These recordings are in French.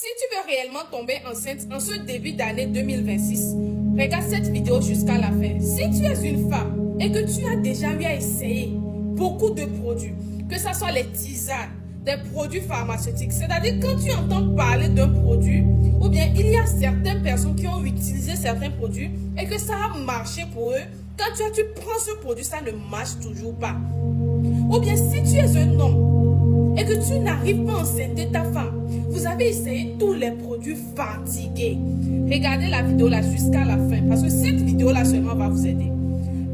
Si tu veux réellement tomber enceinte en ce début d'année 2026, regarde cette vidéo jusqu'à la fin. Si tu es une femme et que tu as déjà eu à essayer beaucoup de produits, que ce soit les tisanes, des produits pharmaceutiques, c'est-à-dire quand tu entends parler d'un produit, ou bien il y a certaines personnes qui ont utilisé certains produits et que ça a marché pour eux, quand tu prends ce produit, ça ne marche toujours pas. Ou bien si tu es un homme et que tu n'arrives pas à enceinter ta femme, vous avez essayé tous les produits fatigués. Regardez la vidéo là jusqu'à la fin parce que cette vidéo là seulement va vous aider.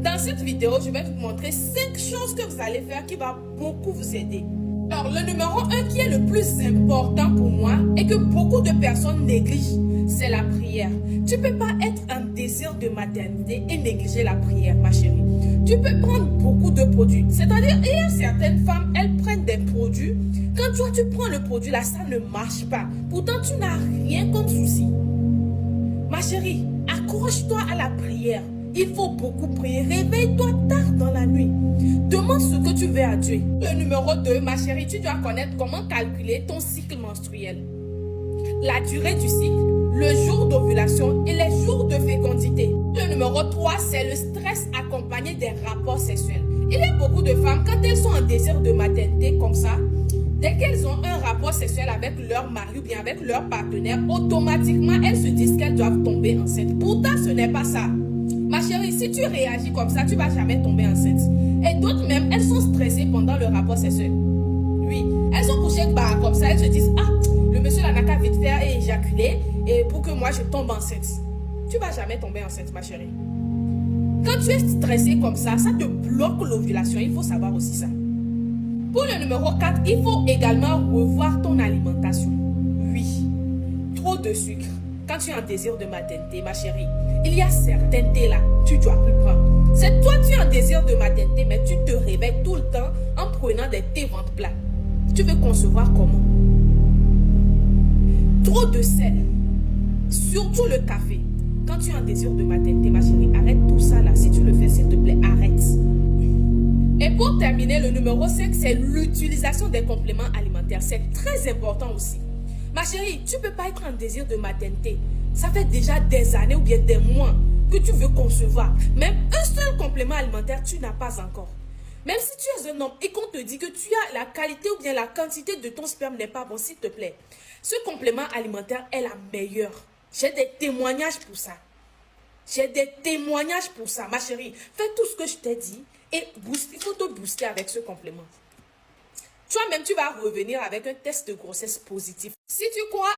Dans cette vidéo, je vais vous montrer 5 choses que vous allez faire qui vont beaucoup vous aider. Alors, le numéro 1 qui est le plus important pour moi et que beaucoup de personnes négligent, c'est la prière. Tu ne peux pas être en désir de maternité et négliger la prière, ma chérie. Tu peux prendre beaucoup de produits. C'est-à-dire, il y a certaines femmes, elles prennent des produits. Quand toi, tu prends le produit là, ça ne marche pas. Pourtant, tu n'as rien comme souci. Ma chérie, accroche-toi à la prière. Il faut beaucoup prier. Réveille-toi tard dans la nuit. Demande ce que tu veux à Dieu. Le numéro 2, ma chérie, tu dois connaître comment calculer ton cycle menstruel. La durée du cycle, le jour d'ovulation et les jours de fécondité. Le numéro 3, c'est le stress accompagné des rapports sexuels. Il y a beaucoup de femmes, quand elles sont en désir de maternité comme ça, dès qu'elles ont un rapport sexuel avec leur mari ou bien avec leur partenaire, automatiquement, elles se disent qu'elles doivent tomber enceintes. Pourtant, ce n'est pas ça. Ma chérie, si tu réagis comme ça, tu ne vas jamais tomber enceinte. Et d'autres même, elles sont stressées pendant le rapport sexuel. Oui, elles sont couchées comme ça, elles se disent, ah, le monsieur là n'a qu'à vite faire et éjaculer et pour que moi je tombe enceinte. Tu ne vas jamais tomber enceinte, ma chérie. Quand tu es stressée comme ça te bloque l'ovulation, il faut savoir aussi ça. Pour le numéro 4, il faut également revoir ton alimentation. Oui, trop de sucre. Quand tu es en désir de maternité, ma chérie, il y a certains thés là, tu dois plus prendre. C'est toi, tu es en désir de maternité, mais tu te réveilles tout le temps en prenant des thés ventre plat. Tu veux concevoir comment? Trop de sel, surtout le café. Quand tu es en désir de maternité, ma chérie, arrête tout ça là. Si tu le fais, s'il te plaît, arrête. Et pour terminer, le numéro 5, c'est l'utilisation des compléments alimentaires. C'est très important aussi. Ma chérie, tu ne peux pas être en désir de maternité. Ça fait déjà des années ou bien des mois que tu veux concevoir. Même un seul complément alimentaire, tu n'as pas encore. Même si tu es un homme et qu'on te dit que tu as la qualité ou bien la quantité de ton sperme n'est pas bon, s'il te plaît. Ce complément alimentaire est la meilleure. J'ai des témoignages pour ça. J'ai des témoignages pour ça, ma chérie. Fais tout ce que je t'ai dit et il faut te booster avec ce complément. Toi-même, tu vas revenir avec un test de grossesse positif. Si tu crois